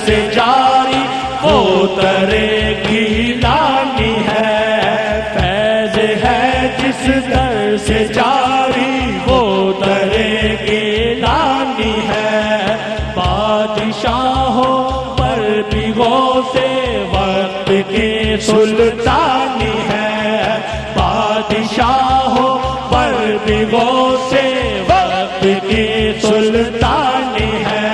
سے جاری وہ ترے گیلانی ہے، فیض ہے جس در سے جاری وہ ترے گیلانی ہے، بادشاہوں پر بھی غوثِ وقت کے سلطانی ہے، بادشاہوں پر بھی غوثِ وقت کے سلطانی ہے،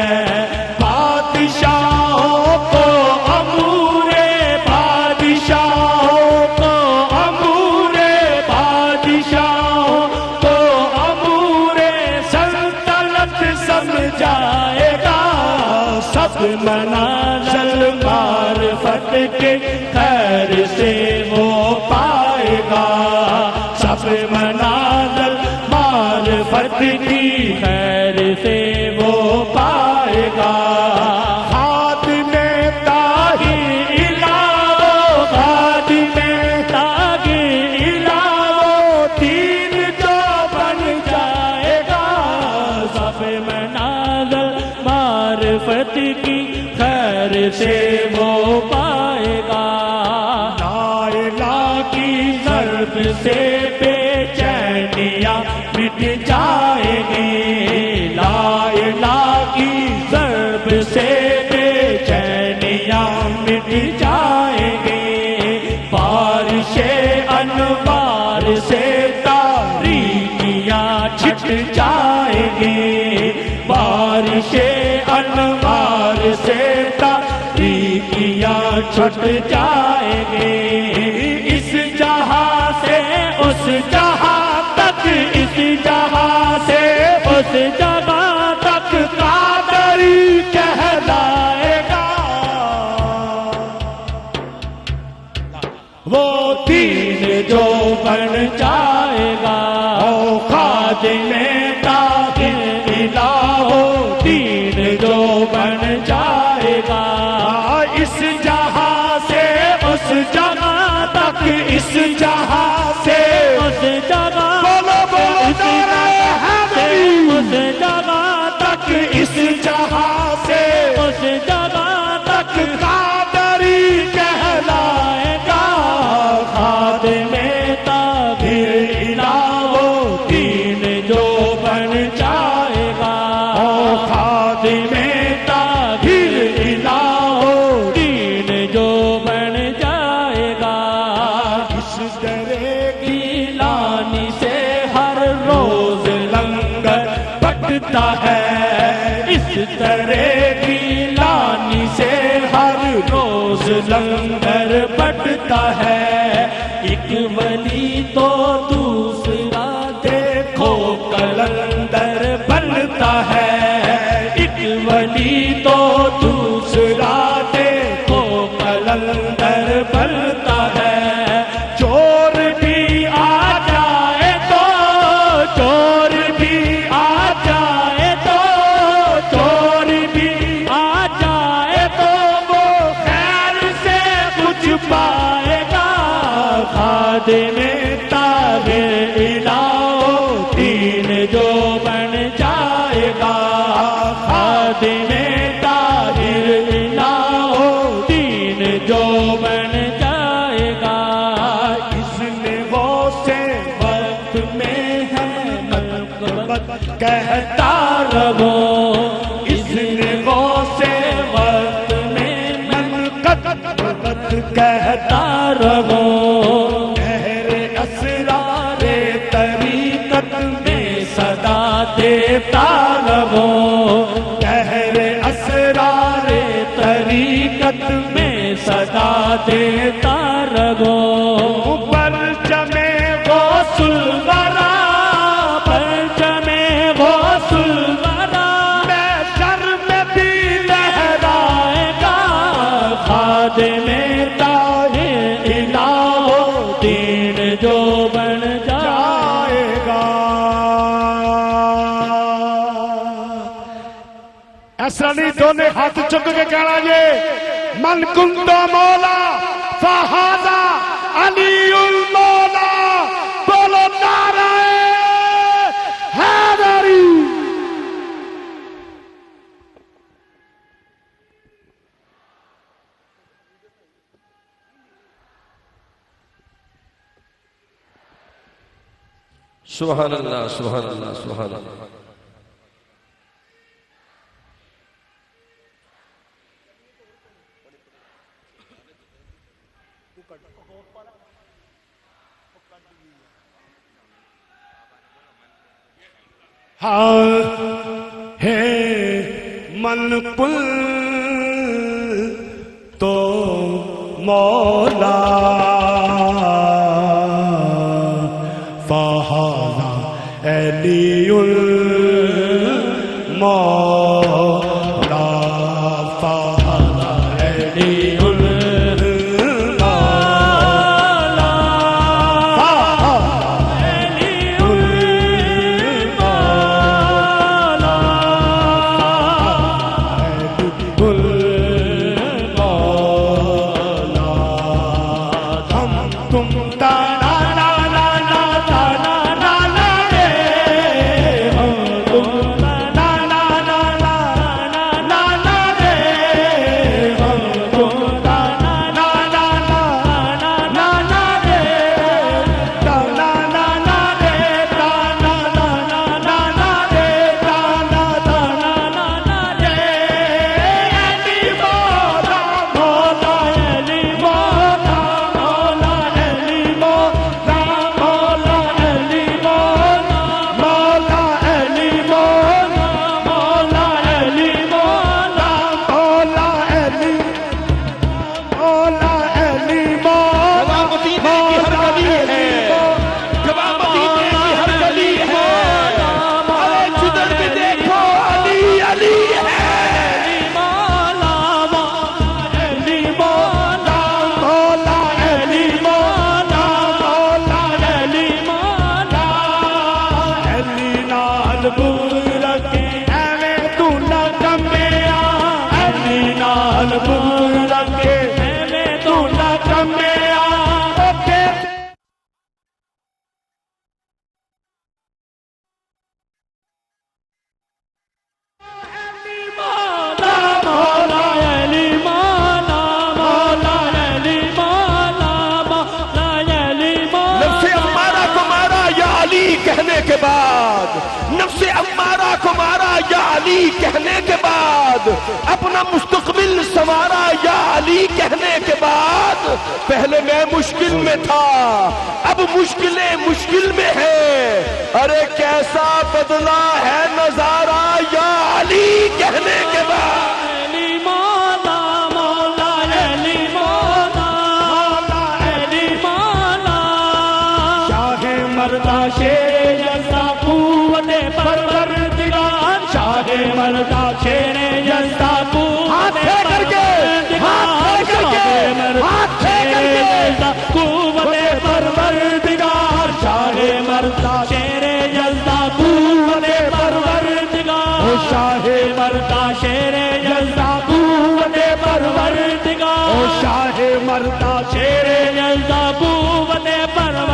بادشاہوں کو امور بادشاہوں کو امور بادشاہوں کو امور سلطنت سمجھائے گا، سب منازل معرفت کے خیر سے وہ پائے گا، سب منازل معرفت کی خیر سے وہ پائے گا، خادم طاہر الہ خادم طاہر الہ دین جو بن جائے گا، سب منازل معرفت کی خیر سے وہ پائے گا، لا الہ کی ضرب سے بے چینیاں مٹ جائے گی، لا الہ کی ضرب سے بے چینیاں مٹ جائے گی، بارش انوار سے تاریکیاں چھٹ جائے گی، بارش انوار سے تاریکیاں چھٹ جائے گی، اس جہاں سے اس جہاں تک، اس جہاں سے اس جگہ تک قادری کہلائے گا، وہ دین جو بن جائے گا، خادم طاہر الہ دین جو بن جائے گا، اس جہاں سے اس جگہ تک، اس جہاں سے اس جگہ اس جگہ تک، اس جہاں سے اس جگہ تک قادری کہلائے گا، خادم طاہر الہ دین جو بن جائے گا، خادم طاہر الہ دین جو بن جائے گا، اس درے گیلانی سے ہر روز لنگر بٹتا ہے، اس درے گیلانی سے ہر روز لنگر بٹتا ہے، ایک ولی تو دوسرا دیکھو کلندر بنتا ہے، ایک ولی تو دوسرا دیکھو کلندر بنتا ہے، چور بھی آ جائے تو چور بھی آ جائے تو چور بھی آ جائے تو وہ خیر سے کچھ پائے گا، خادم طاہر الہ دین جو بن جائے گا، خادم طاہر الہ دین جو بن جائے گا، اس نے وہ سے وقت میں ہے منقبت کہتا رہو، اس نے وہ سے وقت میں منقبت کہتا رہو، اسرار طریقت میں صدا دیتا رہو، کہر اسرار طریقت میں صدا دیتا رہو، پرچم غوث الورا پرچم غوث الورا محشر میں بھی لہرائے گا، خادم طاہر الہ دین جو بن جائے گا، ایسا نہیں دونوں ہاتھ چک کے کہنا یہ من کنت مولا فہذا علی المولا، بولو نعرہ حیدری، سبحان اللہ سبحان اللہ سبحان اللہ. ہے من کل تو مولا فہذا علی المولا فہذا علی نفس امارہ کو مارا یا علی کہنے کے بعد، اپنا مستقبل سنوارا یا علی کہنے کے بعد، پہلے میں مشکل میں تھا اب مشکلیں مشکل میں ہے، ارے کیسا بدلا ہے نظارہ یا علی کہنے کے بعد. شیر جلسہ قوت پروردگار شاہ مردہ شیر جلسہ قوت پروردگار شاہ مردہ قوت پروردگار شاہ مردہ شیر جلسہ قوت پروردگار شاہ مردہ شیر جلسہ قوت پروردگار شاہ مردہ شیر جلسہ قوت پروردگار.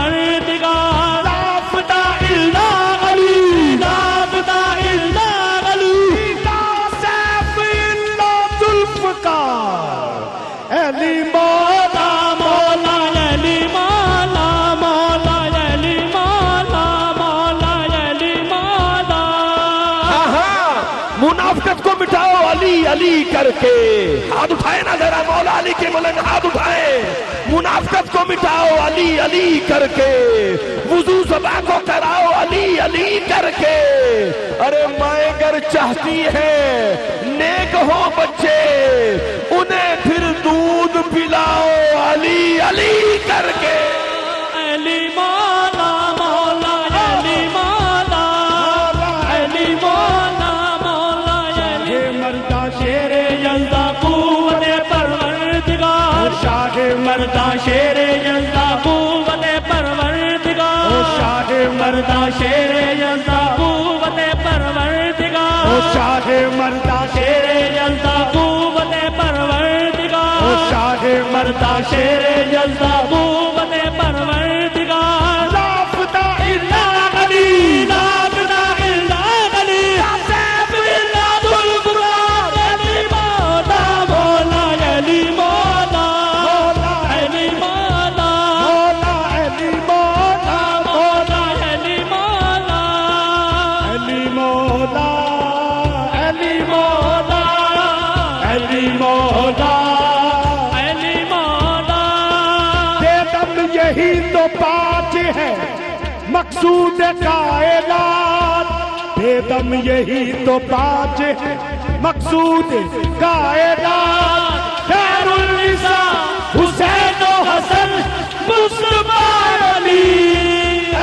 منافقت کو مٹاؤ علی علی کر کے، ہاتھ اٹھائے نا ذرا مولا علی کے ملنگ ہاتھ اٹھائے. منافقت کو مٹاؤ علی علی کر کے، وضو صبح کو کراؤ علی علی کر کے. ارے مائیں گر چاہتی ہیں نیک ہو بچے، انہیں پھر دودھ پلاؤ علی علی کر کے. علی مولا مولا علی مولا علی مولا مولا علی مردہ شیر جلسہ قوت پروردگار شاہ مردہ شیر جلسہ قوت پروردگار شاہ مردہ شیر جلسہ قوت پروردگار شاہ مردہ شیر جلسہ قوت پروردگار شاہ مردہ شیر جلسہ قوت پروردگار. لافتہ الا علی لافتہ الا علی سیف الا ذوالفقار علی مولا مولا علی مولا مولا علی مولا مولا علی مولا مولا علی مولا مقصود کائنات بے دم یہی تو باج ہے مقصود کائنات خیر النساء حسین و حسن مصطفیٰ علی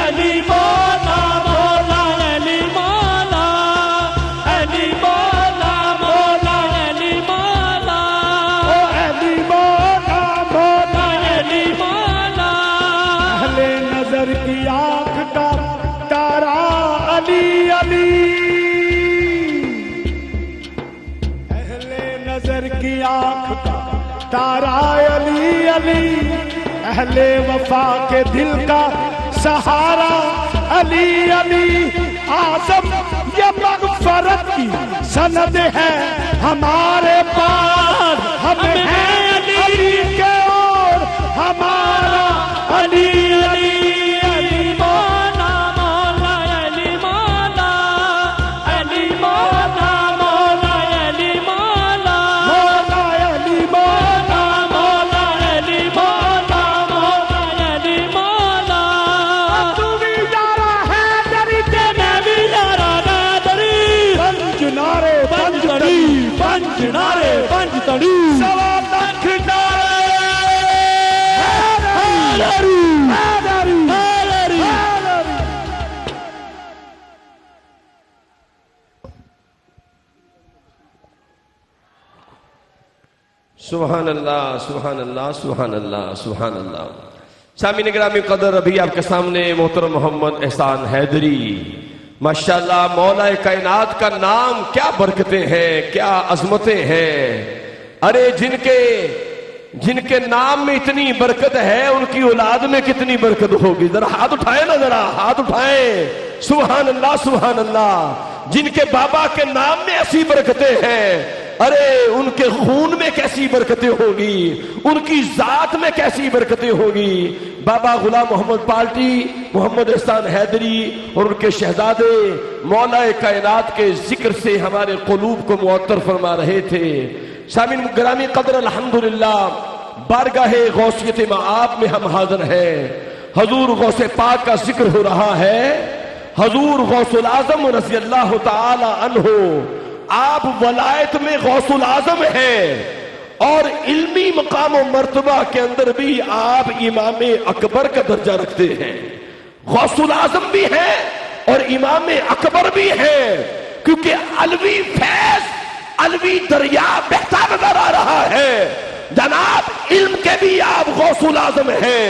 علی مولا مولا علی مولا علی مولا مولا علی مولا علی مولا مولا علی مولا اہل نظر کی آنکھ کا تارا علی علی اہل نظر کی آنکھ کا تارا علی علی اہل وفا کے دل کا سہارا علی علی اعظم یہ مغفرت کی سند ہے ہمارے پاس ہم ہیں علی کے اور ہمارا علی علی علی مولا مولا علی مولا علی مولا مولا علی مولا مولا علی مولا مولا علی مولا مولا علی مولا تو بھی یارا ہے دری تے میں بھی یارا دری پنج نارے پنج تڑی پنج نارے پنج تڑی سوا لکھ نارے سبحان اللہ سبحان اللہ سبحان اللہ سبحان اللہ۔ سامعین گرامی قدر، ابھی آپ کے سامنے محترم محمد احسان حیدری، ماشاءاللہ مولا کائنات کا نام، کیا برکتیں ہیں، کیا عظمتیں ہیں۔ ارے جن کے نام میں اتنی برکت ہے ان کی اولاد میں کتنی برکت ہوگی؟ ذرا ہاتھ اٹھائیں نا، ذرا ہاتھ اٹھائیں۔ سبحان اللہ سبحان اللہ۔ جن کے بابا کے نام میں ایسی برکتیں ہیں، ارے ان کے خون میں کیسی برکتیں ہوگی، ان کی ذات میں کیسی برکتیں ہوگی۔ بابا غلام محمد پالٹی، محمد احسان حیدری اور ان کے شہزادے مولا کائنات کے ذکر سے ہمارے قلوب کو معطر فرما رہے تھے۔ سامعین گرامی قدر، الحمدللہ بارگاہ غوثیت مآب میں ہم حاضر ہیں۔ حضور غوث پاک کا ذکر ہو رہا ہے۔ حضور غوث العظم رضی اللہ تعالی عنہ، آپ ولایت میں غوث العظم ہیں اور علمی مقام و مرتبہ کے اندر بھی آپ امام اکبر کا درجہ رکھتے ہیں۔ غوث العظم بھی ہیں اور امام اکبر بھی ہیں، کیونکہ علوی فیض، علوی دریا بہتا نظر آ رہا ہے۔ جناب علم کے بھی آپ غوث العظم ہیں،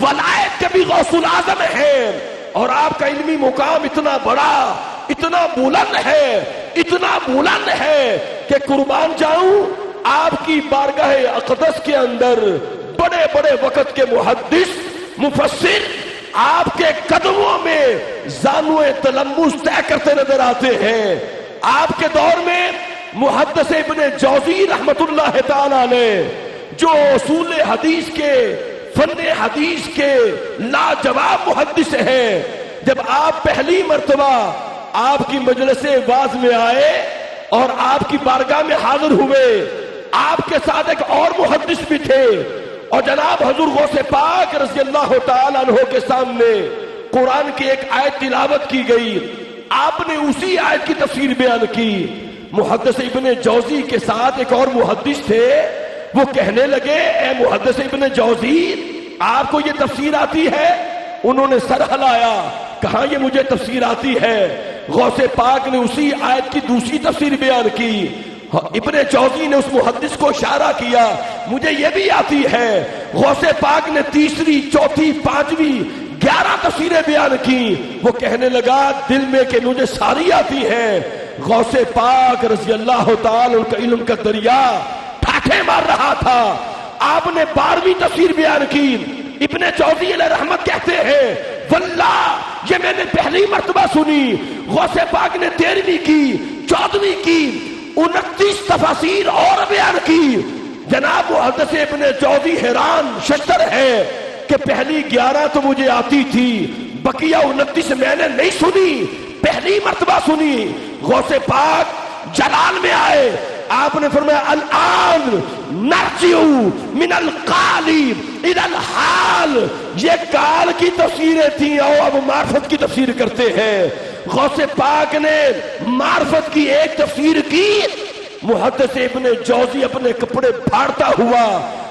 ولایت کے بھی غوث العظم ہیں، اور آپ کا علمی مقام اتنا بڑا، اتنا بلند ہے، اتنا بلند ہے کہ قربان جاؤں آپ کی بارگاہ اقدس کے اندر بڑے بڑے وقت کے محدث، مفسر آپ کے قدموں میں زانوئے تلمس طے کرتے نظر آتے ہیں۔ آپ کے دور میں محدث ابن جوزی رحمت اللہ تعالی علیہ، جو اصول حدیث کے، فن حدیث کے لاجواب محدث ہیں، جب آپ پہلی مرتبہ آپ کی مجلس واعظ میں آئے اور آپ کی بارگاہ میں حاضر ہوئے، آپ کے ساتھ ایک اور محدث بھی تھے، اور جناب حضور غوث پاک رضی اللہ تعالیٰ عنہ کے سامنے قرآن کی ایک آیت تلاوت کی گئی۔ آپ نے اسی آیت کی تفسیر بیان کی۔ محدث ابن جوزی کے ساتھ ایک اور محدث تھے، وہ کہنے لگے اے محدث ابن جوزی، آپ کو یہ تفسیر آتی ہے؟ انہوں نے سر ہلایا، کہا یہ مجھے تفسیر آتی ہے۔ غوث پاک نے اسی آیت کی دوسری تفسیر بیان کی۔ ابن جوزی نے اس محدث کو اشارہ کیا، مجھے یہ بھی آتی ہے۔ غوث پاک نے تیسری، چوتھی، پانچویں 11 تفسیریں بیان کی۔ وہ کہنے لگا دل میں کہ مجھے ساری آتی ہے۔ غوث پاک رضی اللہ تعالی ان کا علم کا دریا ٹھاٹھے مار رہا تھا۔ آپ نے 12ویں تفسیر بیان کی۔ ابن جوزی علیہ رحمت کہتے ہیں واللہ یہ میں نے پہلی مرتبہ سنی۔ غوث پاک نے 13ویں کی، 14ویں کی، 29 تفاسیر اور بیان کی۔ جناب محدث ابن جوزی حیران ششدر ہے کہ پہلی 11 تو مجھے آتی تھی، بقیہ 29 میں نے نہیں سنی، پہلی مرتبہ سنی۔ غوث پاک جلال میں آئے، آپ نے فرمایا الآن نرجع من القالی الحال، یہ کال کی تفسیریں تھیں اور اب معرفت کی تفسیر کرتے ہیں۔ غوث پاک نے معرفت کی ایک تفسیر کی، محدث ابن جوزی اپنے کپڑے پھاڑتا ہوا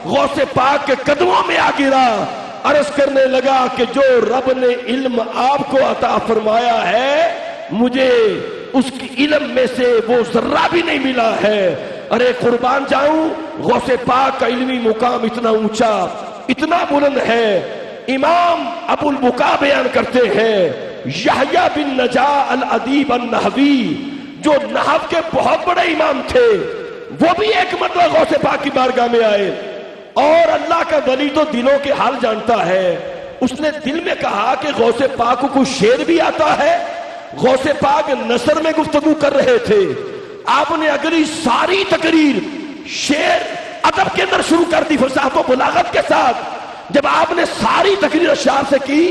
غوث پاک کے قدموں میں آ گرا، عرض کرنے لگا کہ جو رب نے علم آپ کو عطا فرمایا ہے مجھے اس کی علم میں سے وہ ذرہ بھی نہیں ملا ہے۔ ارے قربان جاؤں، غوث پاک کا علمی مقام اتنا اونچا، اتنا بلند ہے۔ امام ابو البقا بیان کرتے ہیں، یحییٰ بن نجا الادیب النحوی جو نحو کے بہت بڑے امام تھے، وہ بھی ایک مرتبہ غوث پاک کی بارگاہ میں آئے، اور اللہ کا ولی تو دلوں کے حال جانتا ہے، اس نے دل میں کہا کہ غوث پاک کو شعر بھی آتا ہے۔ غوث پاک نثر میں گفتگو کر رہے تھے، آپ نے اگلی ساری تقریر شعر ادب کے اندر شروع کر دی، فصاحت و بلاغت کے ساتھ۔ جب آپ نے ساری تقریر اشعار سے کی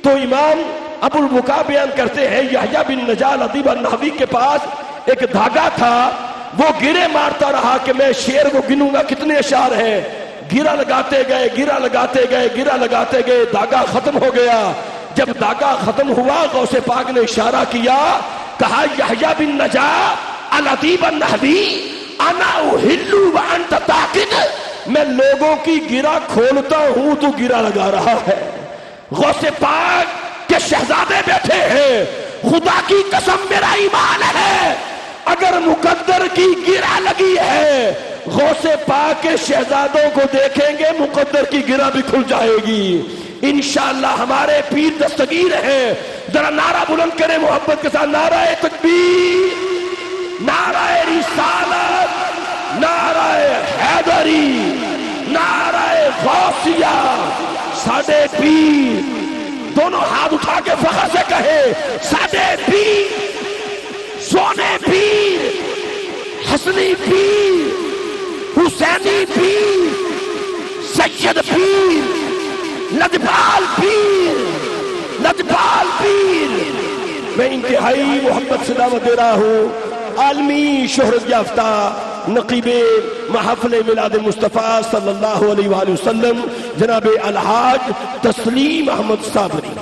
تو امام ابو البقا بیان کرتے ہیں، یحییٰ بن نجا الادیب النحوی کے پاس ایک دھاگا تھا، وہ گرے مارتا رہا کہ میں شعر کو گنوں گا کتنے اشعار ہیں۔ گرا لگاتے گئے، گرا لگاتے گئے، گرا لگاتے گئے، دھاگا ختم ہو گیا۔ جب دھاگا ختم ہوا غوث پاک نے اشارہ کیا، کہا یحییٰ بن نجا الادیب النحوی انا احل وانت تاقد، میں لوگوں کی گرا کھولتا ہوں تو گرا لگا رہا ہے۔ غوث پاک کے شہزادے بیٹھے ہیں، خدا کی قسم میرا ایمان ہے اگر مقدر کی گرا لگی ہے غوث پاک کے شہزادوں کو دیکھیں گے مقدر کی گرا بھی کھل جائے گی انشاءاللہ۔ ہمارے پیر دستگیر ہیں، ذرا نعرہ بلند کریں محبت کے ساتھ، نعرہ تکبیر، نعرہ رسالت، نعرہ حیدری، نعرہ غوثیہ۔ ساڈے پیر دونوں ہاتھ اٹھا کے فخر سے کہے، ساڈے پیر، سونے پیر، حسنی پیر، حسینی پیر، سید پیر، لجپال پیر، لجپال پیر۔ میں انتہائی محبت سے دعوت دے رہا ہوں عالمی شہرت یافتہ نقیب محفل میلاد مصطفیٰ صلی اللہ علیہ وآلہ وسلم جناب الحاج تسلیم احمد صابری۔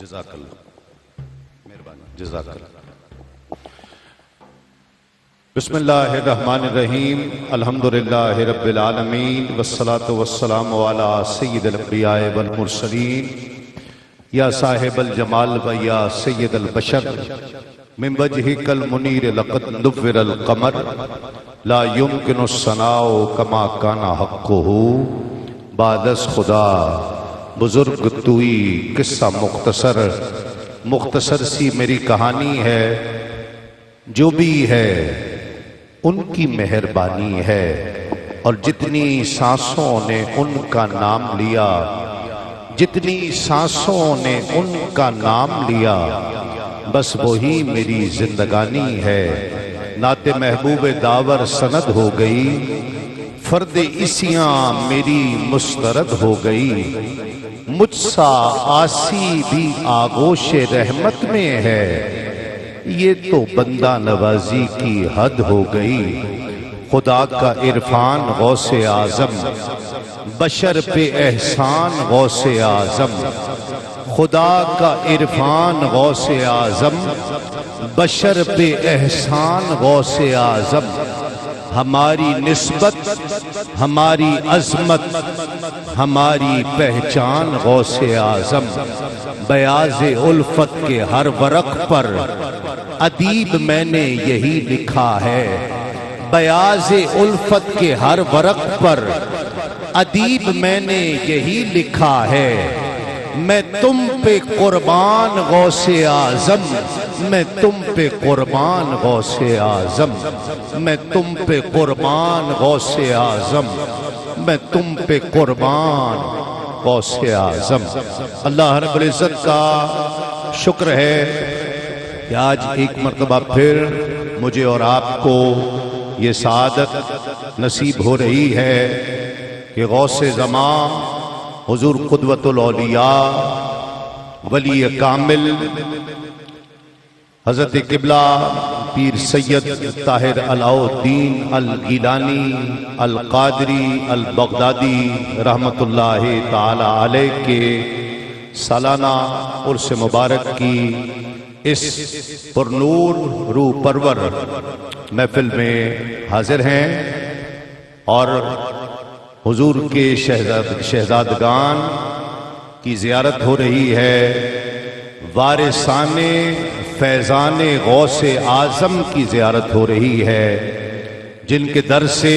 جزاک اللہ، مہربانی، جزاک اللہ۔ بسم اللہ الرحمن الرحیم، الحمدللہ رب العالمین، والصلاة والسلام علی سید الانبیاء والمرسلین، یا صاحب الجمال و یا سید البشر، من وجہک المنیر لقد نور القمر، لا یمکن الثناء کما کان حقہ، بعد از خدا بزرگ توئی۔ قصہ مختصر سی میری کہانی ہے، جو بھی ہے ان کی مہربانی ہے، اور جتنی سانسوں نے ان کا نام لیا، جتنی سانسوں نے ان کا نام لیا، بس وہی میری زندگانی ہے۔ نعت محبوب داور سند ہو گئی، فرد اسیاں میری مسترد ہو گئی، مجھ سا آسی بھی آغوش رحمت میں ہے، یہ تو بندہ نوازی کی حد ہو گئی۔ خدا کا عرفان غوث اعظم، بشر پہ احسان غوث اعظم، خدا کا عرفان غوث اعظم، بشر پہ احسان غوث اعظم۔ ہماری نسبت، ہماری عظمت، ہماری پہچان غوث اعظم، بیاض الفت کے ہر ورق پر ادیب میں نے یہی لکھا ہے، بیاض الفت کے ہر ورق پر ادیب میں نے یہی لکھا ہے، میں تم پہ قربان غوث اعظم، میں تم پہ قربان غوث اعظم، میں تم پہ قربان غوث اعظم، میں تم پہ قربان غوث اعظم۔ اللہ رب العزت کا شکر ہے کہ آج ایک مرتبہ پھر مجھے اور آپ کو یہ سعادت نصیب ہو رہی ہے کہ غوث زمان حضور قدوۃ الاولیاء ولی کامل حضرت قبلہ پیر سید طاہر علاؤ الدین الگیلانی القادری البغدادی رحمت اللہ تعالی علیہ کے سالانہ عرس مبارک کی اس پرنور روح پرور محفل میں حاضر ہیں اور حضور کے شہزادگان کی زیارت ہو رہی ہے، وارثان فیضان غوث اعظم کی زیارت ہو رہی ہے، جن کے در سے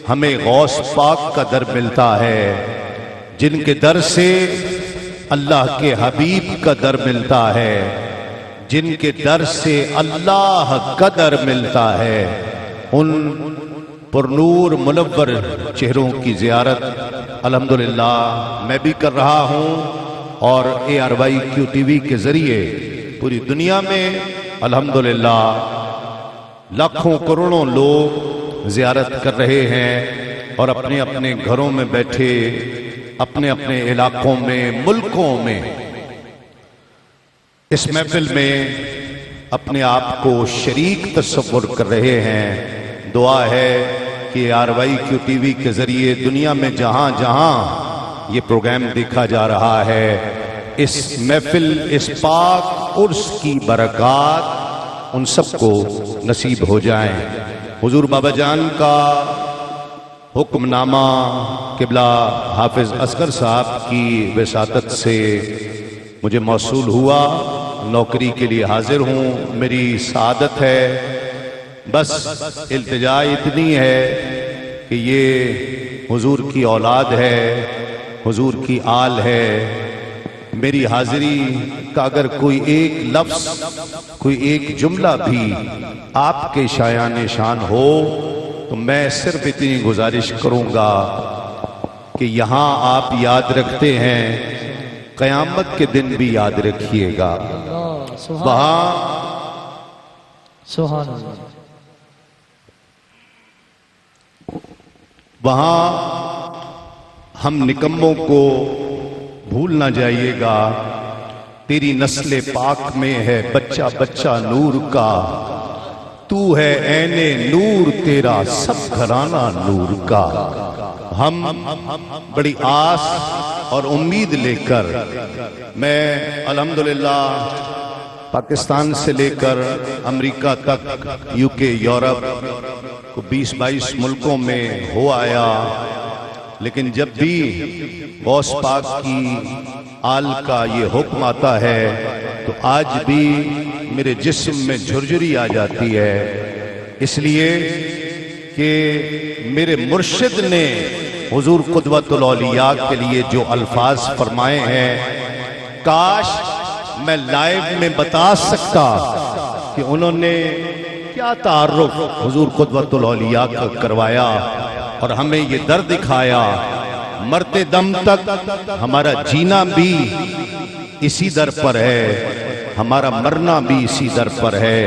ہمیں غوث پاک کا در ملتا ہے، جن کے در سے اللہ کے حبیب کا در ملتا ہے، جن کے در سے اللہ کا در ملتا ہے، ان پرنور منور چہروں کی زیارت الحمدللہ میں بھی کر رہا ہوں اور ARYQ-TV کے ذریعے پوری دنیا میں الحمدللہ لاکھوں کروڑوں لوگ زیارت کر رہے ہیں اور اپنے اپنے گھروں میں بیٹھے اپنے اپنے علاقوں میں ملکوں میں اس محفل میں اپنے آپ کو شریک تصور کر رہے ہیں۔ دعا ہے کہ ARYQ-TV کے ذریعے دنیا میں جہاں جہاں یہ پروگرام دیکھا جا رہا ہے، اس محفل اس پاک عرس کی برکات ان سب کو نصیب ہو جائیں۔ حضور بابا جان کا حکم نامہ قبلہ حافظ اصغر صاحب کی وساطت سے مجھے موصول ہوا، نوکری کے لیے حاضر ہوں، میری سعادت ہے، بس التجا اتنی ہے کہ یہ حضور کی اولاد ہے، حضور کی آل ہے، میری حاضری کا اگر کوئی ایک لفظ کوئی ایک جملہ بھی آپ کے شایان شان ہو تو میں صرف اتنی گزارش کروں گا کہ یہاں آپ یاد رکھتے ہیں، قیامت کے دن بھی یاد رکھیے گا، وہاں ہم نکموں کو بھول نہ جائیے گا، تیری نسل پاک میں ہے بچہ بچہ نور کا، تو ہے عین نور تیرا سب گھرانہ نور کا۔ ہم بڑی آس اور امید لے کر میں الحمدللہ پاکستان سے لے کر امریکہ تک، UK، یورپ کو 20-22 ملکوں میں ہو آیا، لیکن جب بھی غوث پاک کی آل کا یہ حکم آتا ہے تو آج بھی میرے جسم میں جھرجھری آ جاتی ہے، اس لیے کہ میرے مرشد نے حضور قدوۃ الاولیاء کے لیے جو الفاظ فرمائے ہیں، کاش میں لائیو میں بتا سکتا کہ انہوں نے کیا تعارف حضور قدوۃ الاولیاء کا کروایا اور ہمیں یہ در دکھایا، مرتے دم تک ہمارا جینا بھی اسی در پر ہے، ہمارا مرنا بھی اسی در پر ہے۔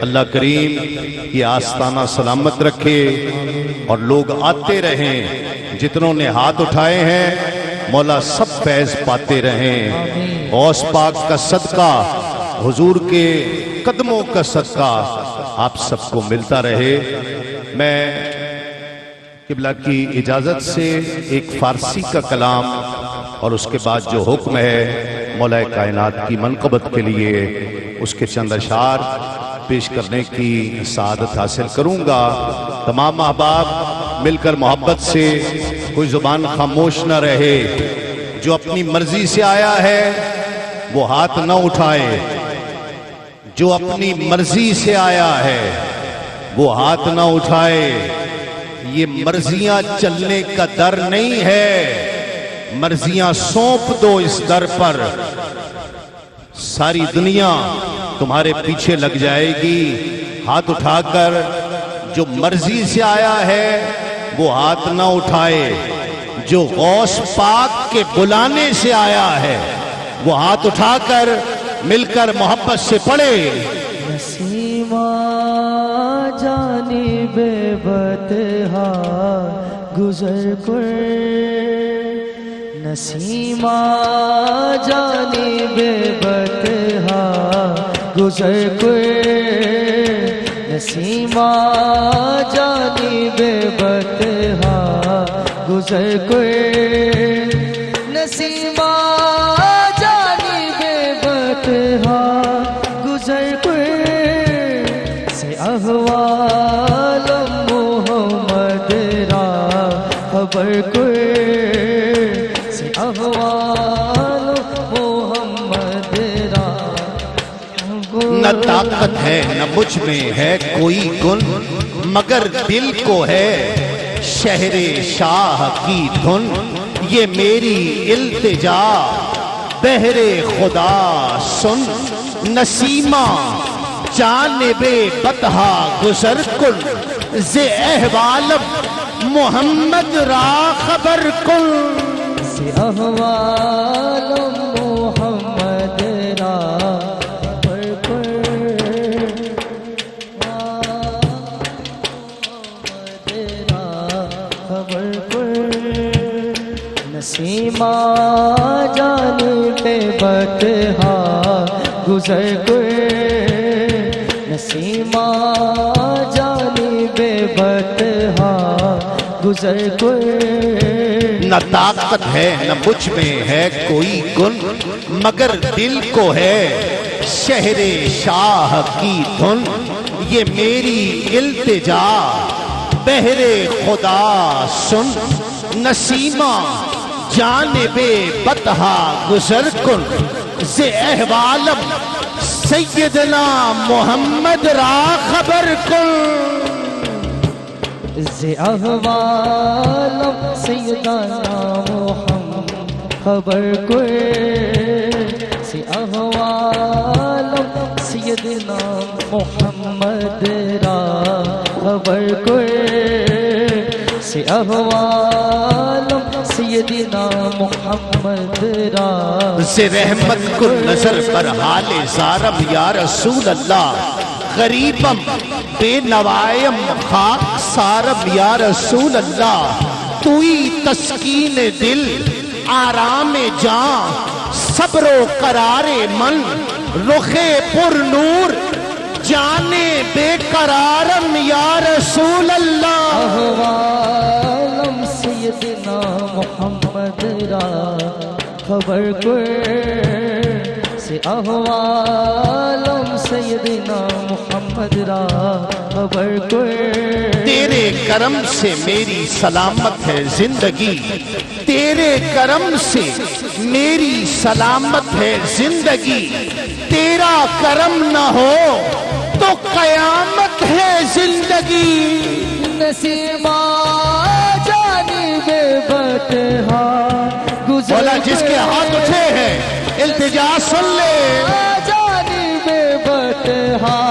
اللہ کریم یہ آستانہ سلامت رکھے اور لوگ آتے رہیں، جتنوں نے ہاتھ اٹھائے ہیں مولا سب فیض پاتے رہیں، غوث پاک کا صدقہ، حضور کے قدموں کا صدقہ آپ سب کو ملتا رہے۔ میں قبلہ کی اجازت سے ایک فارسی کا کلام اور اس کے بعد جو حکم ہے مولا کائنات کی منقبت کے لیے اس کے چند اشعار پیش کرنے کی سعادت حاصل کروں گا۔ تمام احباب مل کر محبت سے کوئی زبان خاموش نہ رہے، جو اپنی مرضی سے آیا ہے وہ ہاتھ نہ اٹھائے، جو اپنی مرضی سے آیا ہے وہ ہاتھ نہ اٹھائے. یہ مرضیاں چلنے کا در نہیں ہے، مرضیاں سونپ دو اس در پر، ساری دنیا تمہارے پیچھے لگ جائے گی. ہاتھ اٹھا کر جو مرضی سے آیا ہے وہ ہاتھ نہ اٹھائے، جو غوث پاک کے بلانے سے آیا ہے وہ ہاتھ اٹھا کر مل کر محبت سے پڑھے. نسیمہ جانب بطحا گزر کر، نسیمہ جانب بطحا گزر کر، نسیمہ جانب بطحا گزر کر، نسیمہ جانب بطحا گزر کر، سے احوال محمد را خبر کر، سے احوال محمد را نہ طاقت ہے نہ مجھ میں ہے کوئی گن، مگر دل کو ہے شہر شاہ کی دھن. یہ میری التجا بہر خدا سن، نسیمہ جانب بطحا گزر کن، ز احوال محمد را خبر کن. سے احوال محمد را خبر کر، محمد را خبر کر، نسیمہ جانب بطحا گزر کر، نسیمہ جانب بطحا گزر کر. نہ طاقت ہے نہ مجھ میں ہے کوئی گن، مگر دل کو ہے شہر شاہ کی دھن. یہ میری التجا بہر خدا سن، نسیمہ جانب بطحا گزر کن، ز احوالم سیدنا محمد را خبر کن. ز احوالم سیدنا محمد خبر کر، ز احوالم سیدنا محمد را خبر کر، ز احوالم سیدنا محمد را. ز رحمت کن نظر پر حال زارم یا رسول اللہ، غریبم بے نوائم خاک سارم یا رسول اللہ. توئی تسکین دل آرام جاں، صبر و قرار من، رخ پر نور جانے بے قرارم یا رسول اللہ. احوالم سیدنا محمد را خبر کر، سے احوالم سیدنا محمد را خبر کر. تیرے کرم سے میری سلامت ہے زندگی، تیرے کرم سے میری سلامت ہے زندگی. تیرا کرم نہ ہو تو قیامت ہے زندگی. نسیمہ جانب بطحا گزر بولا جس کے ہاتھ اٹھے ہیں التجا سن لے. جانب بطحا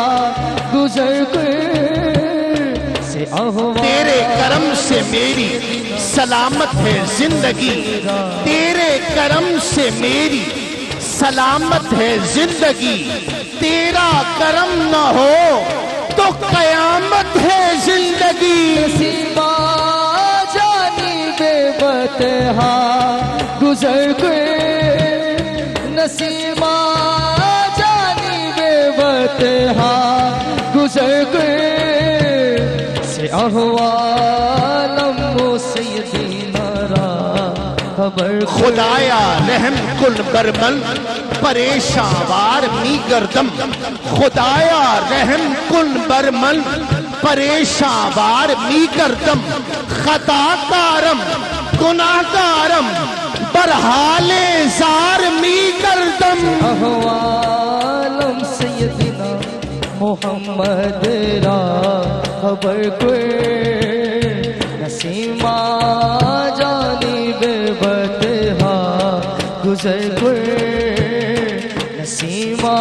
گزر کر، سے احوال تیرے کرم سے میری سلامت ہے زندگی، تیرے کرم سے میری سلامت ہے زندگی. تیرا کرم نہ ہو تو قیامت ہے زندگی. نسیمہ جانب بطحا گزر کر، نسیمہ جانب بطحا گزر کر، سے احوالم سیدنا را خبر کر. خدایا رحم کن بر من پریشان وار می گردم. خدایا رحم کن بر من پریشان وار می گردم. خطا کارم گناہ کارم بر حال زار می گردم. احوالم سیدنا محمد را خبر کوئی نسیمہ جانب بطحا گزر کوئی نسیمہ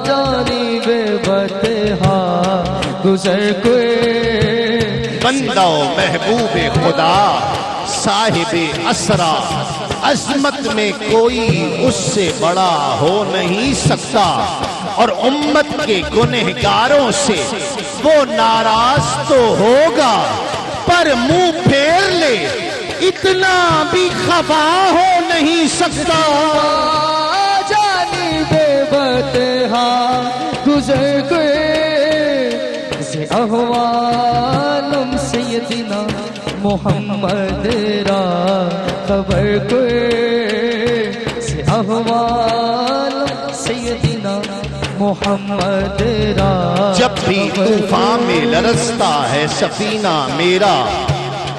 جانب بطحا گزر کوئی بندہ و محبوب خدا صاحب اسرا عظمت میں کوئی اس سے بڑا ہو نہیں سکتا اور امت کے گنہگاروں سے وہ ناراض تو ہوگا پر منہ پھیر لے اتنا بھی خفا ہو نہیں سکتا جانب بطحا گزر گئے سے احوالم سیدنا محمد را خبر کوئی سے احوالم سیدنا محمد را جب بھی طوفان میں لرزتا ہے سفینہ میرا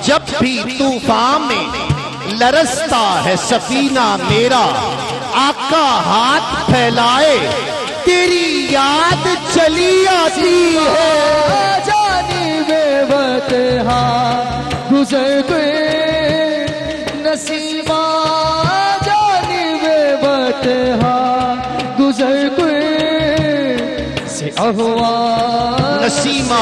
جب بھی طوفان میں لرزتا ہے سفینہ میرا آقا ہاتھ پھیلائے تیری یاد چلی آتی ہے جانب بطحا گزر گئے نسیمہ جانب بطحا گزر گئے سے احوال نسیمہ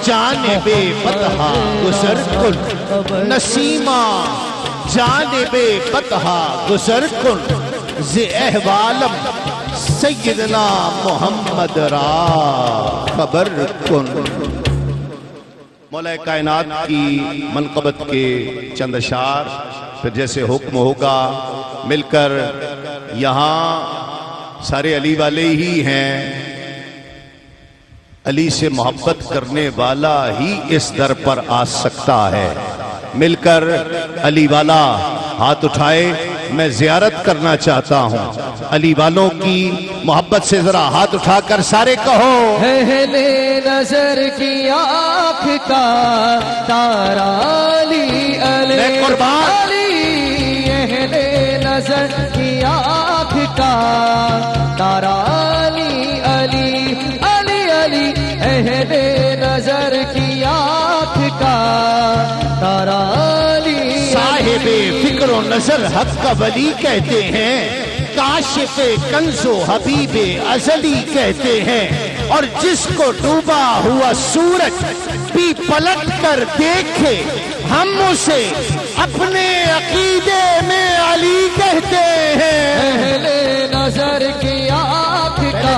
جانب بطحا گزر کن نسیمہ جانب بطحا گزر کن ز احوالم سیدنا محمد را خبر کن مولا کائنات کی منقبت کے چند اشعار پھر جیسے حکم ہوگا مل کر یہاں سارے علی والے ہی ہیں علی سے محبت کرنے والا ہی اس در پر آ سکتا ہے مل کر علی والا ہاتھ اٹھائے میں زیارت کرنا چاہتا ہوں علی والوں کی محبت سے ذرا ہاتھ اٹھا کر سارے کہو اہل نظر کی آنکھ کا تارا علی علی میں قربان علی اہل نظر کی آنکھ کا تارا علی علی علی علی اہل نظر کی آنکھ کا تارا علی صاحب فکر و نظر حق کا ولی کہتے ہیں کاشف کنز و حبیب ازلی کہتے ہیں اور جس کو ڈوبا ہوا سورج بھی پلٹ کر دیکھے ہم اسے اپنے عقیدے میں علی کہتے ہیں اہل نظر کی آنکھ کا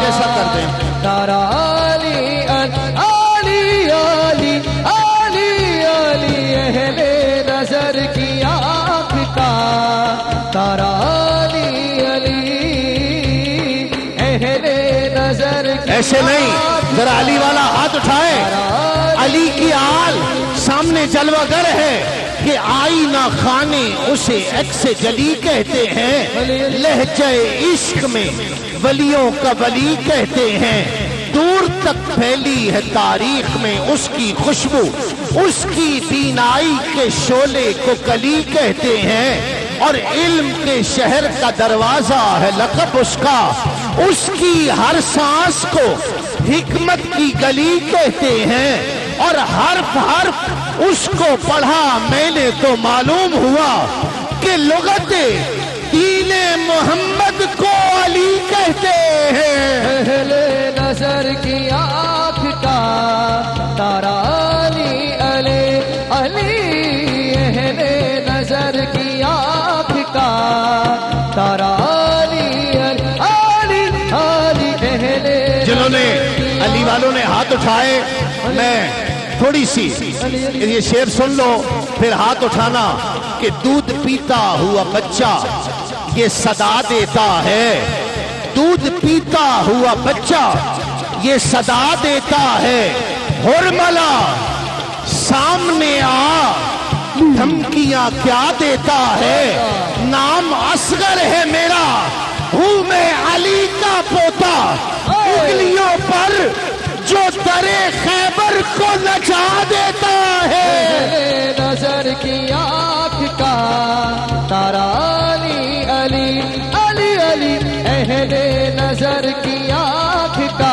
تارا علی علی علی علی علی اہل نظر کی آنکھ کا تارا علی علی اہل نظر کی ایسے نہیں ذرا علی والا ہاتھ اٹھائے علی کی آل سامنے جلوہ گر ہے کہ آئینہ خانے اسے عکس جلی کہتے ہیں لہجہ عشق میں ولیوں کا ولی کہتے ہیں دور تک پھیلی ہے تاریخ میں اس کی خوشبو اس کی بینائی کے شعلے کو کلی کہتے ہیں اور علم کے شہر کا دروازہ ہے لقب اس کا اس کی ہر سانس کو حکمت کی گلی کہتے ہیں اور حرف حرف اس کو پڑھا میں نے تو معلوم ہوا کہ لغت دین محمد کو علی کہتے ہیں اہل نظر کی آنکھ کا تارا علی علی علی اہل نظر کی آنکھ کا تارا علی علی علی اہل جنہوں نے علی والوں نے ہاتھ اٹھائے میں تھوڑی سی یہ شعر سن لو پھر ہاتھ اٹھانا کہ دودھ پیتا ہوا بچہ یہ صدا دیتا ہے دودھ پیتا ہوا بچہ یہ صدا دیتا ہے حرملا سامنے آ دھمکیاں کیا دیتا ہے نام اصغر ہے میرا ہوں میں علی کا پوتا انگلیوں پر جو درے خیبر کو نچا دیتا ہے نظر کی آنکھ کا تارا علی علی علی علی اہل نظر کی آنکھ کا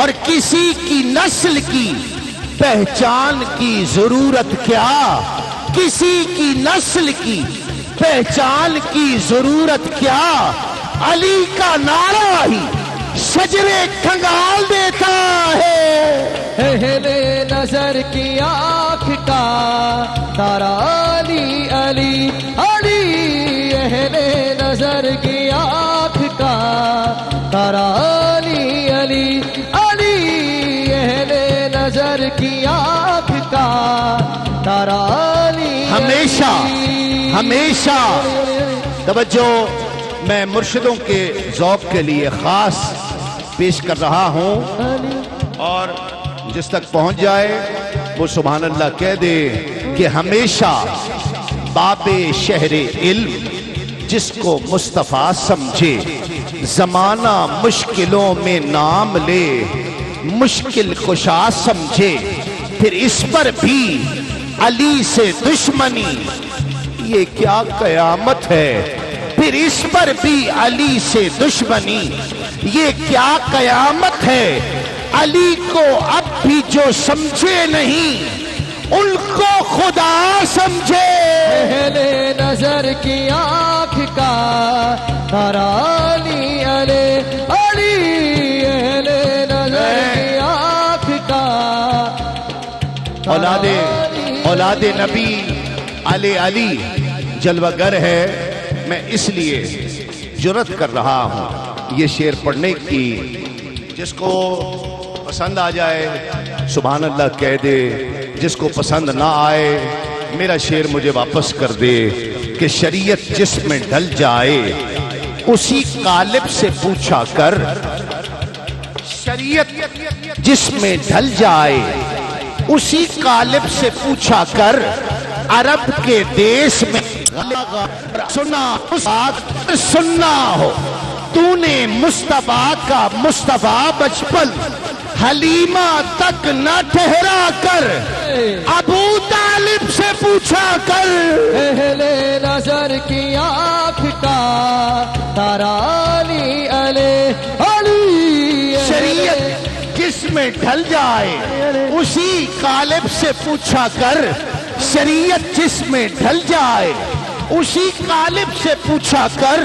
اور کسی کی نسل کی پہچان کی ضرورت کیا؟ کسی کی نسل کی پہچان کی ضرورت کیا؟ علی کا نعرہ ہی شجرے کھنگال دیتا ہے۔ اہل نظر کی آنکھ کا تارا علی علی علی، اہل نظر کی آنکھ کا تارا علی علی علی، اہل نظر کی آنکھ کا تارا علی ہمیشہ ہمیشہ توجہ، میں مرشدوں کے ذوق کے لیے خاص پیش کر رہا ہوں، اور جس تک پہنچ جائے وہ سبحان اللہ کہہ دے کہ ہمیشہ باب شہر علم جس کو مصطفیٰ سمجھے، زمانہ مشکلوں میں نام لے، مشکل کشا سمجھے، پھر اس پر بھی علی سے دشمنی، یہ کیا قیامت ہے؟ پھر اس پر بھی علی سے دشمنی، یہ کیا قیامت ہے؟ علی کو اب بھی جو سمجھے نہیں ان کو خدا سمجھے۔ اہل نظر کی آنکھ کا تارا علی علی علی، اہل نظر کی آنکھ کا اولاد نبی علی جلوہ گر ہے۔ میں اس لیے جرت کر رہا ہوں یہ شعر پڑھنے کی، جس کو پسند آ جائے سبحان اللہ کہہ دے، جس کو پسند نہ آئے میرا شعر مجھے واپس کر دے کہ شریعت جس میں ڈھل جائے اسی قالب سے پوچھا کر، شریعت جس میں ڈھل جائے اسی قالب سے پوچھا کر، عرب کے دیس میں سننا ہو تو نے مصطفیٰ کا مصطفیٰ بچپن، حلیمہ تک نہ ٹھہرا کر ابو طالب سے پوچھا کر۔ اہل نظر کی آنکھ کا تارا علی علی علی، شریعت جس میں ڈھل جائے اسی قالب سے پوچھا کر، شریعت جس میں ڈھل جائے اسی قالب سے پوچھا کر،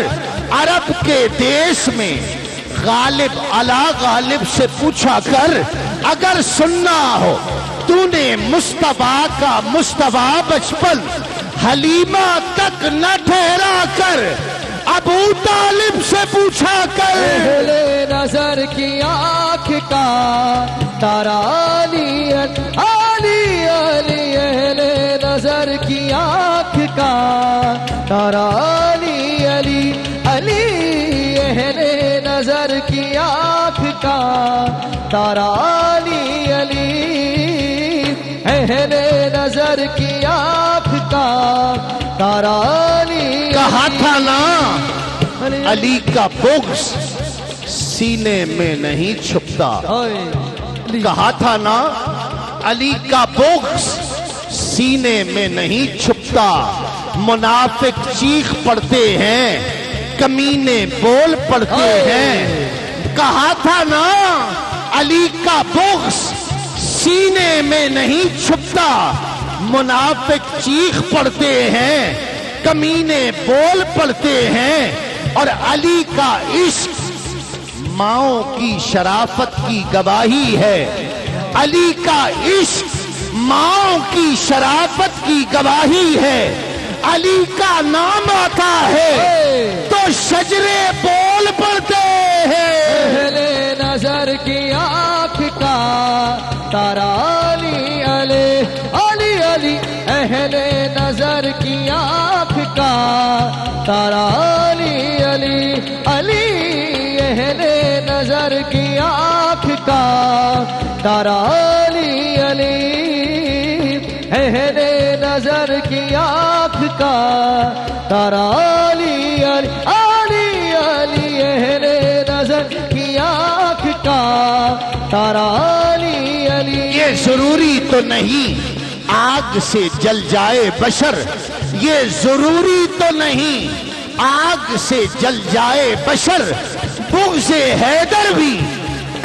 عرب کے دیس میں غالب علا غالب سے پوچھا کر، اگر سننا ہو تو نے مصطفیٰ کا مصطفیٰ بچپن، حلیمہ تک نہ ٹھہرا کر ابو طالب سے پوچھا کر۔ اہل نظر کی آنکھ کا تارا علی علی علی، اہل نظر کی آنکھ کا تارا علی علی علی، اہل نظر کی آنکھ کا تارا علی علی، اہل نظر کی آنکھ کا تارا علی۔ کہا تھا نا علی کا بغض سینے میں نہیں چھپتا، کہا تھا نا علی کا بغض سینے میں نہیں چھپتا، منافق چیخ پڑتے ہیں، کمینے بول پڑتے ہیں، کہا تھا نا علی کا بغض سینے میں نہیں چھپتا، منافق چیخ پڑتے ہیں، کمینے بول پڑتے ہیں، اور علی کا عشق ماؤں کی شرافت کی گواہی ہے، علی کا عشق ماؤں کی شرافت کی گواہی ہے، علی کا نام آتا ہے تو شجرے بول پڑتے ہیں۔ اہل نظر کی آنکھ کا تارا علی علی علی علی، اہل نظر کی آنکھ کا تارا علی علی علی، اہل نظر کی آنکھ کا تارا علی علی، اہل نظر کی آنکھ کا تارا علی علی علی علی، اہل نظر کی آنکھ کا تارا علی علی۔ یہ ضروری تو نہیں آگ سے جل جائے بشر، یہ ضروری تو نہیں آگ سے جل جائے بشر، بغض حیدر بھی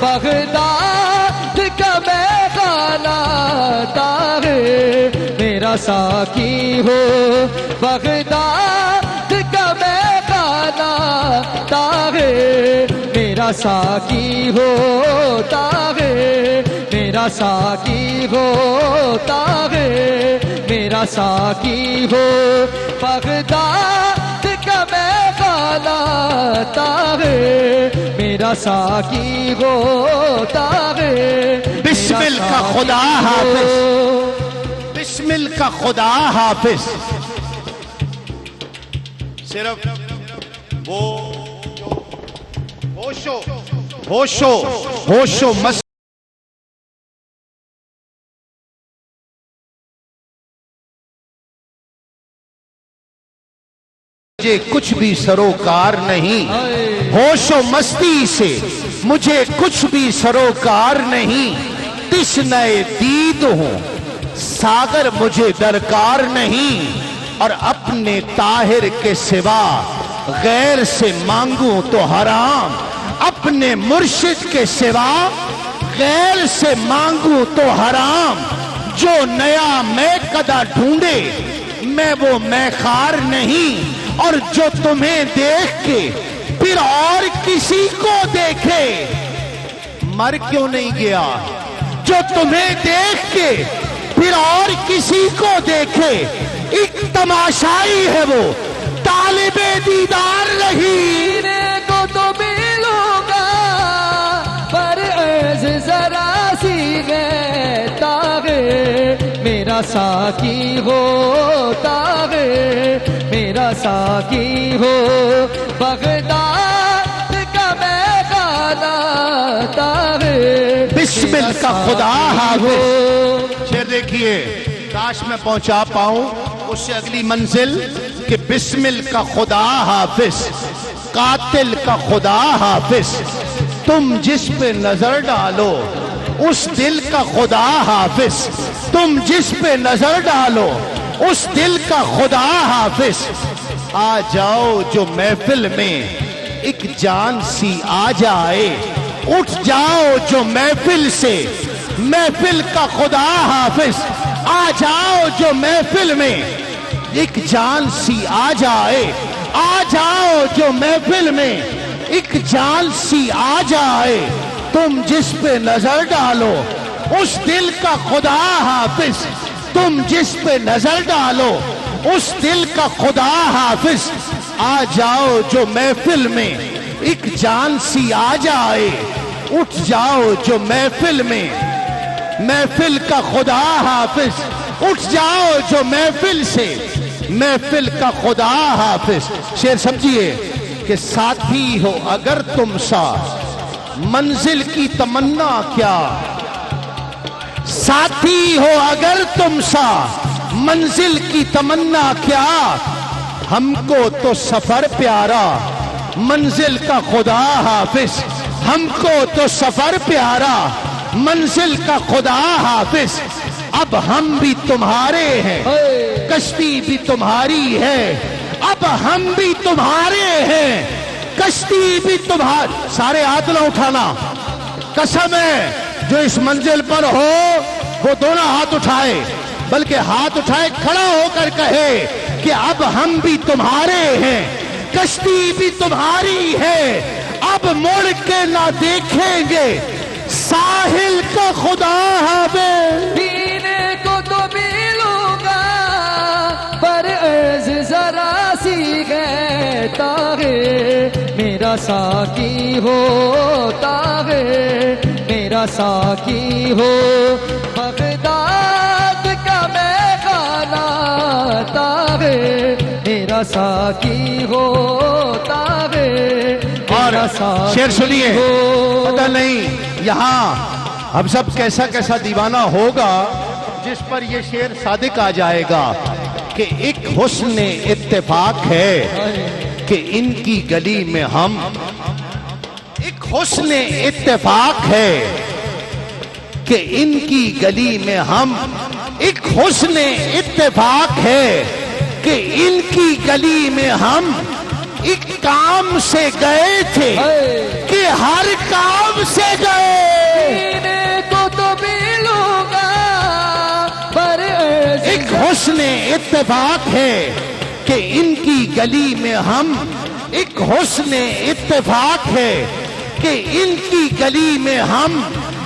بغداد کا میں خانہ طاہر میرا ساقی ہو بغداد کا میں خانہ طاہر میرا ساقی ہو طاہر میرا ساقی ہو طاہر میرا ساقی ہو بغداد کا میں خانہ طاہر میرا ساقی ہو طاہر بسمل کا خدا حافظ، بسمل کا خدا حافظ۔ صرف وہ ہوشو مس مجھے کچھ بھی سروکار نہیں، ہوش و مستی سے مجھے کچھ بھی سروکار نہیں، تشنہ دید ہوں ساگر مجھے درکار نہیں، اور اپنے طاہر کے سوا غیر سے مانگوں تو حرام، اپنے مرشد کے سوا غیر سے مانگوں تو حرام، جو نیا میں قدا ڈھونڈے میں وہ میں خار نہیں، اور جو تمہیں دیکھ کے پھر اور کسی کو دیکھے مر کیوں نہیں گیا، جو تمہیں دیکھ کے پھر اور کسی کو دیکھے ایک تماشائی ہے وہ طالب دیدار نہیں۔ پینے کو تو ملوں گا پر عرض ذرا سی ہے طاہر میرا ساقی ہو طاہر میرا ساقی ہو بغداد کا میں خانہ طاہر بسمل کا خدا حافظ۔ شعر دیکھیے، کاش میں پہنچا پاؤں اس سے اگلی منزل کہ بسمل کا خدا حافظ، قاتل کا خدا حافظ، تم جس پہ نظر ڈالو اس دل کا خدا حافظ، تم جس پہ نظر ڈالو اس دل کا خدا حافظ، آ جاؤ جو محفل میں ایک جان سی آ جائے، اٹھ جاؤ جو محفل سے محفل کا خدا حافظ، آ جاؤ جو محفل میں ایک جان سی آ جائے، آ جاؤ جو محفل میں ایک جان سی آ جائے، تم جس پہ نظر ڈالو اس دل کا خدا حافظ، تم جس پہ نظر ڈالو اس دل کا خدا حافظ، آ جاؤ جو محفل میں ایک جان سی آ جائے، اٹھ جاؤ جو محفل میں محفل کا خدا حافظ، اٹھ جاؤ جو محفل سے محفل کا خدا حافظ۔ شعر سمجھیے کہ ساتھی ہو اگر تم سا منزل کی تمنا کیا، ساتھی ہو اگر تم سا منزل کی تمنا کیا، ہم کو تو سفر پیارا منزل کا خدا حافظ، ہم کو تو سفر پیارا منزل کا خدا حافظ، اب ہم بھی تمہارے ہیں کشتی بھی تمہاری ہے، اب ہم بھی تمہارے ہیں کشتی بھی تمہاری، سارے ہاتھ نہ اٹھانا، قسم ہے جو اس منزل پر ہو وہ دونوں ہاتھ اٹھائے، بلکہ ہاتھ اٹھائے کھڑا ہو کر کہے کہ اب ہم بھی تمہارے ہیں کشتی بھی تمہاری ہے، اب مڑ کے نہ دیکھیں گے ساحل کا خدا حافظ۔ پینے کو تو ملوں گا پر عرض ذرا سی ہے طاہر میرا ساقی ہو طاہر میرا ساقی ہو بغداد کا میں خانہ طاہر میرا ساقی ہو طاہر اور شعر سنیے، پتہ نہیں یہاں ہم سب کیسا کیسا دیوانہ ہوگا جس پر یہ شعر صادق آ جائے گا کہ ایک حسن اتفاق ہے کہ ان کی گلی میں ہم، ایک حسن اتفاق ہے کہ ان کی گلی میں ہم، ایک حسن اتفاق ہے کہ ان کی گلی میں ہم ایک کام سے گئے تھے ہر کام سے گئے پینے کو تو ملوں گا پر ایک حسن اتفاق ہے کہ ان کی گلی میں ہم ایک حسن اتفاق ہے کہ ان کی گلی میں ہم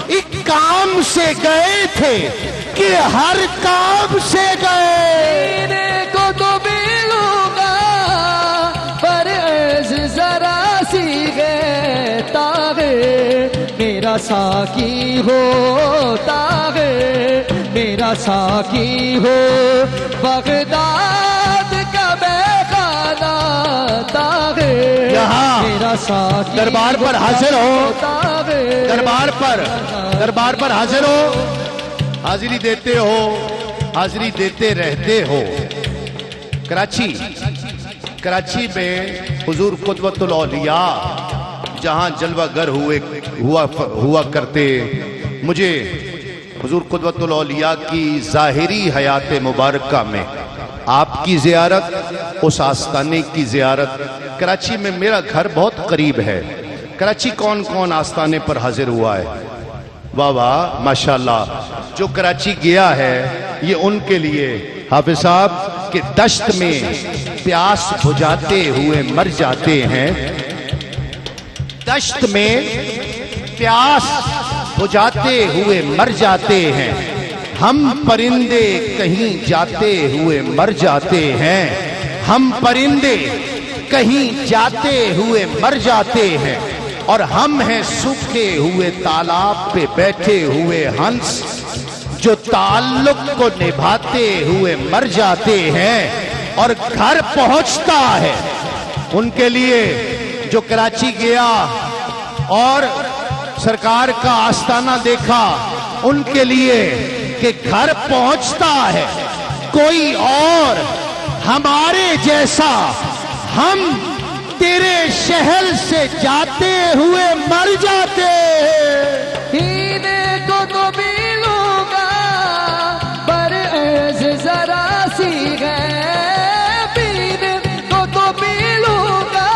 ایک کام سے گئے تھے کہ ہر کام سے گئے پینے کو تو ملوں گا پر ذرا سی گئے تاغے میرا ساقی ہو تاغے میرا ساقی ہو بغداد کا بیخانہ تاغے یہاں میرا ساقی دربار پر حاضر ہو تاغے دربار پر حاضر ہو حاضری دیتے ہو حاضری دیتے رہتے ہو کراچی میں حضور قدوت الاولیاء جہاں جلوہ گر ہوا کرتے مجھے حضور قدوت الاولیاء کی ظاہری حیات مبارکہ میں آپ کی زیارت اس آستانے کی زیارت کراچی میں میرا گھر بہت قریب ہے کراچی کون کون آستانے پر حاضر ہوا ہے واہ واہ ماشاءاللہ جو کراچی گیا ہے یہ ان کے لیے حافظ صاحب کہ دشت میں پیاس بجھاتے ہوئے مر جاتے ہیں دشت میں پیاس بجھاتے ہوئے مر جاتے ہیں ہم پرندے کہیں جاتے ہوئے مر جاتے ہیں ہم پرندے کہیں جاتے ہوئے مر جاتے ہیں اور ہم ہیں سوکھے ہوئے تالاب پہ بیٹھے ہوئے ہنس جو تعلق کو نبھاتے ہوئے مر جاتے ہیں اور گھر پہنچتا ہے ان کے لیے جو کراچی گیا اور سرکار کا آستانہ دیکھا ان کے لیے کہ گھر پہنچتا ہے کوئی اور ہمارے جیسا ہم تیرے شہر سے جاتے ہوئے مر جاتے پینے کو تو ملوں گا پر ذرا سی گئے پینے کو تو ملوں گا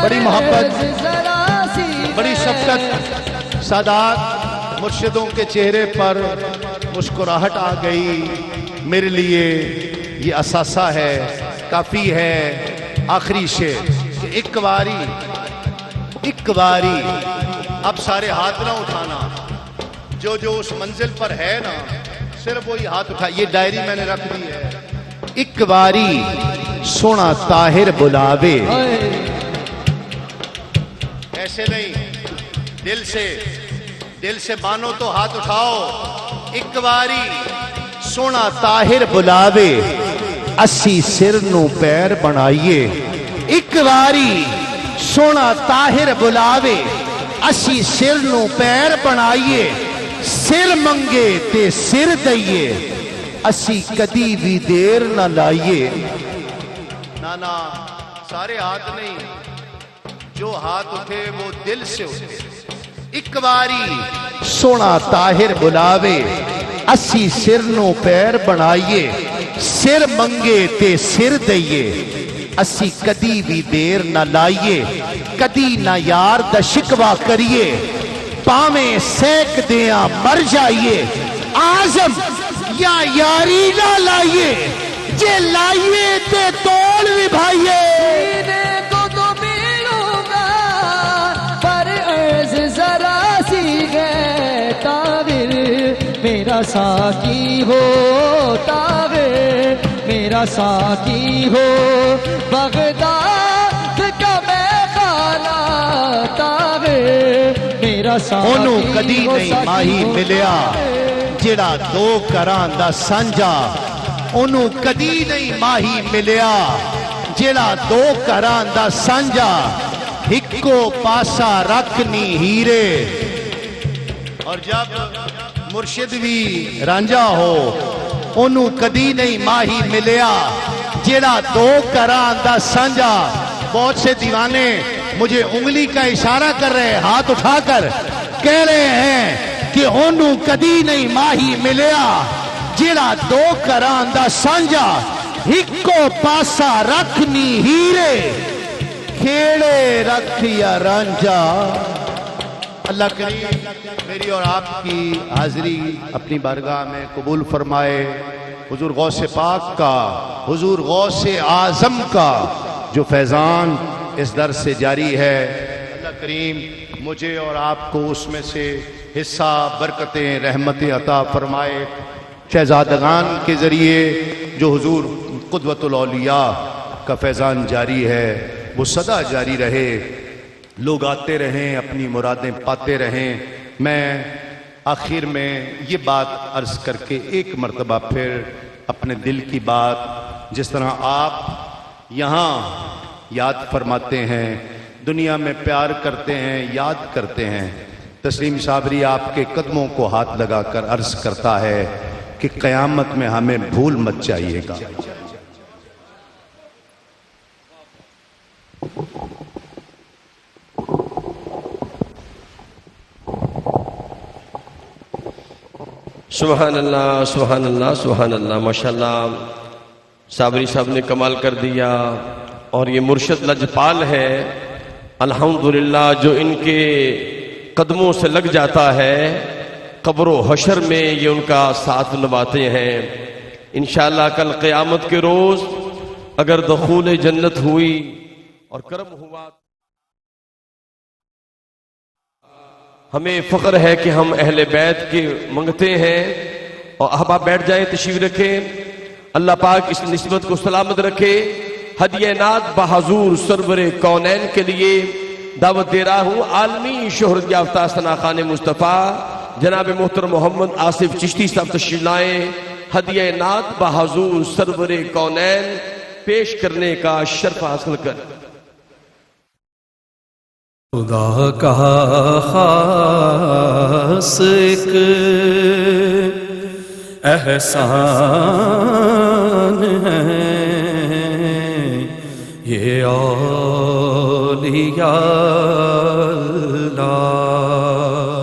بڑی محبت ذرا سی بڑی شفقت سادات مرشدوں کے چہرے پر مسکراہٹ آ گئی میرے لیے یہ اثاثہ ہے کافی ہے آخری شعر ایک باری اب سارے ہاتھ نہ اٹھانا جو اس منزل پر ہے نا صرف وہی ہاتھ اٹھا یہ ڈائری میں نے رکھ دی ہے ایک باری سونا طاہر بلاوے ایسے نہیں دل سے مانو تو ہاتھ اٹھاؤ ایک باری سونا طاہر بلاوے اسی سر نو پیر بنائیے ایک باری سونا طاہر بلاوے اسی سر نو پیر بنائیے سر منگے تے سر دئیے اسی کدی بھی دیر نہ لائیے نانا سارے ہاتھ نہیں جو ہاتھ اٹھے وہ دل سے اٹھے ایک باری سونا طاہر بلاوے اسی سر نو پیر بنائیے سر منگے تے سر دئیے اسی کدی بھی دیر نہ لائیے کدی نہ یار دا شکوا کریے پاویں سیک دیاں مر جائیے آزم یا یاری نہ لائیے جے لائیے تے توڑ بھی بھائیے پینے کو تو ملوں گا پر ذرا سی گئے تاغر میرا ساقی ہو تاغر میرا ساقی ہو بغداد کا میخانہ تاغر میرا ساقی انہوں کدی نہیں ماہی ملیا جڑا دو کران دا سانجا انہوں کدی نہیں ماہی ملیا جڑا دو کران دا سانجا ہکو پاسا رکھنی ہیرے اور جب مرشد بھی رانجا ہو انہوں کدی نہیں ماہی ملیا جڑا دو کران دا سانجا بہت سے دیوانے مجھے انگلی کا اشارہ کر رہے ہاتھ اٹھا کر کہہ رہے ہیں کہ انہوں کدی نہیں ماہی ملیا جڑا دو کران دا سانجا ہکو پاسا رکھنی ہیرے کھیڑے رکھ یا رانجا۔ اللہ کریم میری اور آپ کی حاضری اپنی بارگاہ میں قبول فرمائے۔ حضور غوث پاک کا، حضور غوث اعظم کا جو فیضان اس در سے جاری ہے، اللہ کریم مجھے اور آپ کو اس میں سے حصہ، برکتیں، رحمتیں عطا فرمائے۔ شہزادگان کے ذریعے جو حضور قدوۃ الاولیاء کا فیضان جاری ہے وہ سدا جاری رہے، لوگ آتے رہیں، اپنی مرادیں پاتے رہیں۔ میں آخر میں یہ بات عرض کر کے ایک مرتبہ پھر اپنے دل کی بات، جس طرح آپ یہاں یاد فرماتے ہیں، دنیا میں پیار کرتے ہیں، یاد کرتے ہیں، تسلیم صابری آپ کے قدموں کو ہاتھ لگا کر عرض کرتا ہے کہ قیامت میں ہمیں بھول مت جائیے گا۔ سبحان اللہ، سبحان اللہ، سبحان اللہ، ماشاءاللہ صابری صاحب نے کمال کر دیا۔ اور یہ مرشد لجپال ہے الحمدللہ، جو ان کے قدموں سے لگ جاتا ہے، قبر و حشر میں یہ ان کا ساتھ نبھاتے ہیں۔ انشاءاللہ کل قیامت کے روز اگر دخول جنت ہوئی اور کرم ہوا، ہمیں فخر ہے کہ ہم اہل بیت کے منگتے ہیں۔ اور احباب بیٹھ جائیں، تشریف رکھیں۔ اللہ پاک اس نسبت کو سلامت رکھے۔ ہدیہ نعت بحضور سرور کونین کے لیے دعوت دے رہا ہوں عالمی شہرت یافتہ ثنا خان مصطفیٰ جناب محترم محمد آصف چشتی صاحب تشریف لائیں، ہدیہ نعت بحضور سرور کونین پیش کرنے کا شرف حاصل کر۔ خدا کا خاص ایک احسان ہے، یہ اولیاء